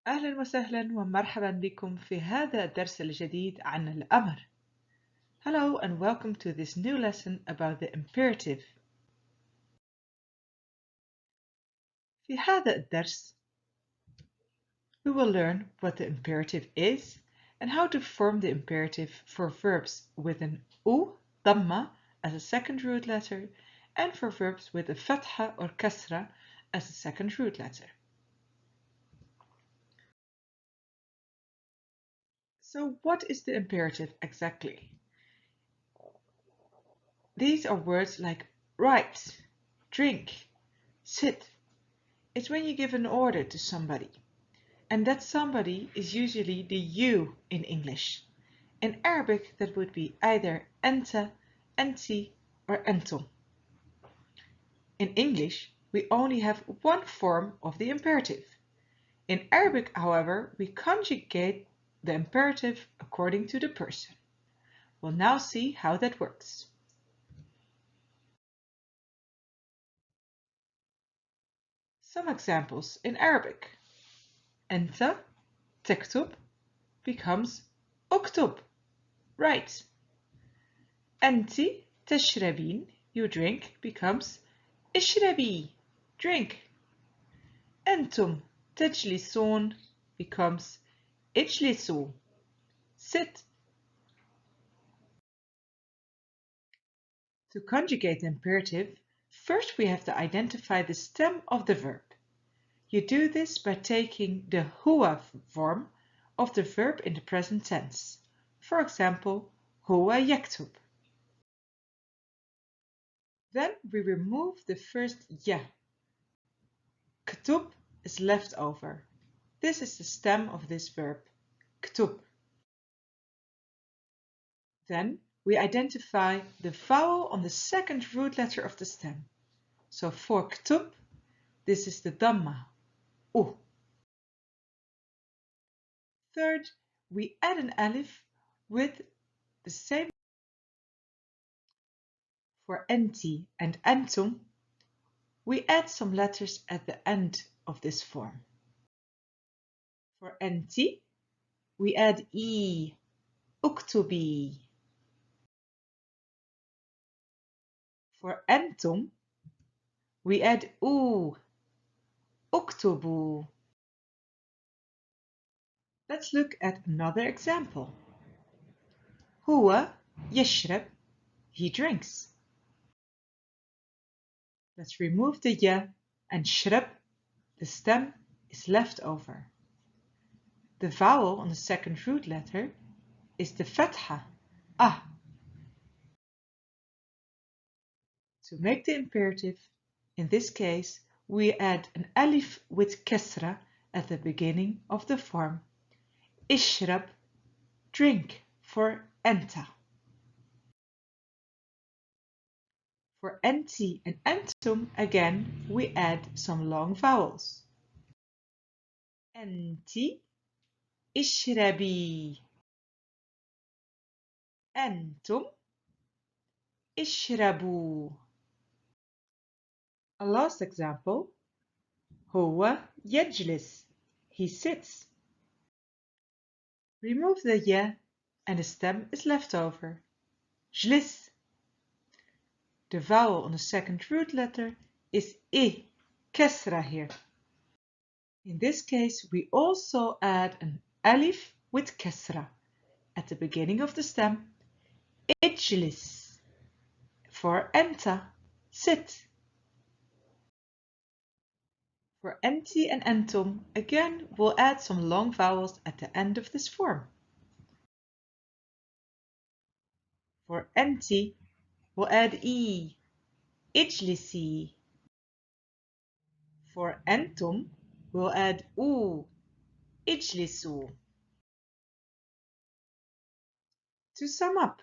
أهلا وسهلا ومرحبا بكم في هذا الدرس الجديد عن الأمر. Hello and welcome to this new lesson about the imperative. في هذا الدرس we will learn what the imperative is and how to form the imperative for verbs with an U, damma, as a second root letter and for verbs with a fatha or kasra as a second root letter. So what is the imperative exactly? These are words like write, drink, sit. It's when you give an order to somebody. And that somebody is usually the you in English. In Arabic, that would be either anta, anti, or أنتم. In English, we only have one form of the imperative. In Arabic, however, we conjugate the imperative according to the person. We'll now see how that works. Some examples in Arabic. أنت تكتب becomes اكتب, write. أنت تشربين, you drink, becomes اشربي, drink. أنتم تجلسون becomes اجلسوا, sit. To conjugate the imperative, first we have to identify the stem of the verb. You do this by taking the huwa form of the verb in the present tense. For example, huwa yaktub. Then we remove the first ya. Ktub is left over. This is the stem of this verb, ktub. Then we identify the vowel on the second root letter of the stem. So for ktub, this is the damma, u. Third, we add an alif with the same. For anti and أنتم, we add some letters at the end of this form. For anti, we add e, اكتبي. For أنتم, we add u, اكتبوا. Let's look at another example. هو يشرب, he drinks. Let's remove the ya and shrab, the stem, is left over. The vowel on the second root letter is the fatha, ah. To make the imperative, in this case, we add an alif with kasra at the beginning of the form. Ishrab, drink, for anta. For anti and أنتم, again, we add some long vowels. أنتِ اشربي. أنتم اشربوا. A last example. هو يجلس, he sits. Remove the ya and the stem is left over. جلس. The vowel on the second root letter is I, kasra here. In this case, we also add an alif with kasra at the beginning of the stem. اجلس, for anta, sit. For anti and أنتم, again, we'll add some long vowels at the end of this form. For anti, we'll add e, اجلسي. For أنتم, we'll add u, اجلسوا. To sum up,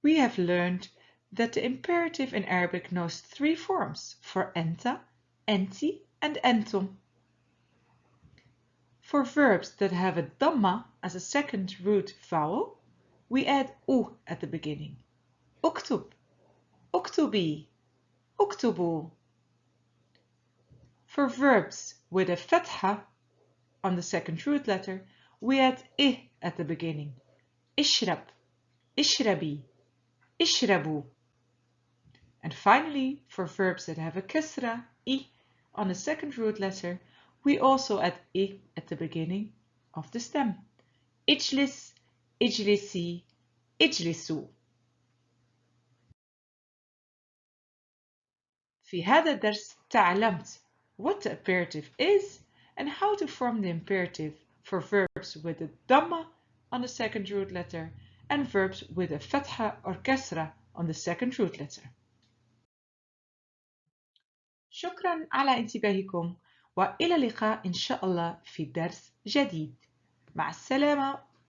we have learned that the imperative in Arabic knows three forms for anta, anti, and أنتم. For verbs that have a damma as a second root vowel, we add u at the beginning. اكتب, اكتبي, اكتبوا. For verbs with a fatha on the second root letter, we add I at the beginning. اشرب, اشربي, اشربوا. And finally, for verbs that have a kasra, I, on the second root letter, we also add I at the beginning of the stem. اجلس, اجلسي, اجلسوا. في هذا الدرس تعلمت what the imperative is and how to form the imperative for verbs with a dhamma on the second root letter and verbs with a fatha or kasra on the second root letter. شكرا على انتباهكم وإلى اللقاء إن شاء الله في درس جديد. مع السلامة.